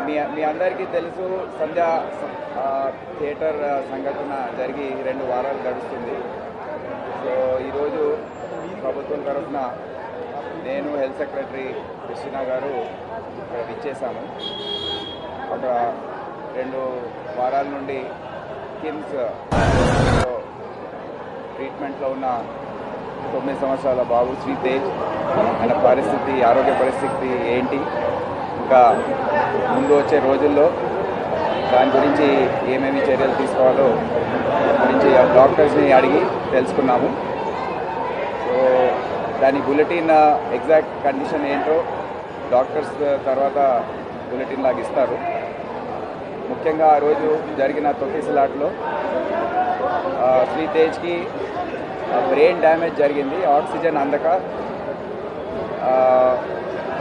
మీ అందరికీ తెలుసు, సంధ్య థియేటర్ సంఘటన జరిగి 2 వారాలు గడుస్తుంది. సో ఈరోజు ప్రభుత్వం తరఫున నేను హెల్త్ సెక్రటరీ కృష్ణ గారు ఇక్కడ ఇచ్చేసాము. ఒక 2 వారాల నుండి కిమ్స్ ట్రీట్మెంట్లో ఉన్న 9 సంవత్సరాల బాబు శ్రీ తేజ్, ఆయన ఆరోగ్య పరిస్థితి ఏంటి, ఇంకా ముందు వచ్చే రోజుల్లో దాని గురించి ఏమేమి చర్యలు తీసుకోవాలో గురించి డాక్టర్స్ని అడిగి తెలుసుకున్నాము. సో దాని బులెటిన్ ఎగ్జాక్ట్ కండిషన్ ఏంటో డాక్టర్స్ తర్వాత బులెటిన్ లాగా ఇస్తారు. ముఖ్యంగా ఆ రోజు జరిగిన తొక్కిసలాట్లో శ్రీ తేజ్కి బ్రెయిన్ డ్యామేజ్ జరిగింది. ఆక్సిజన్ అందక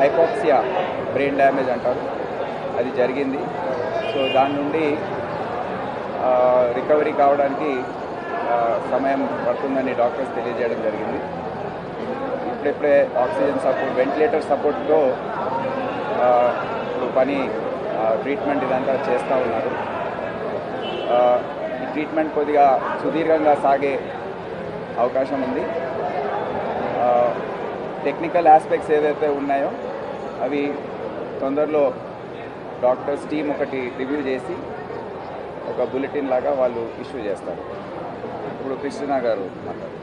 హైపాక్సియా బ్రెయిన్ డ్యామేజ్ అంటారు, అది జరిగింది. సో దాని నుండి రికవరీ కావడానికి సమయం పడుతుందని డాక్టర్స్ తెలియజేయడం జరిగింది. ఇప్పుడే ఆక్సిజన్ సపోర్ట్, వెంటిలేటర్ సపోర్ట్తో పని ట్రీట్మెంట్ ఇదంతా చేస్తూ ఉన్నారు. ఈ ట్రీట్మెంట్ కొద్దిగా సుదీర్ఘంగా సాగే అవకాశం ఉంది. టెక్నికల్ ఆస్పెక్ట్స్ ఏదైతే ఉన్నాయో అవి తొందరలో డాక్టర్స్ టీం ఒకటి రివ్యూ చేసి ఒక బులెటిన్ లాగా వాళ్ళు ఇష్యూ చేస్తారు. ఇప్పుడు కృష్ణ గారు మాట్లాడారు.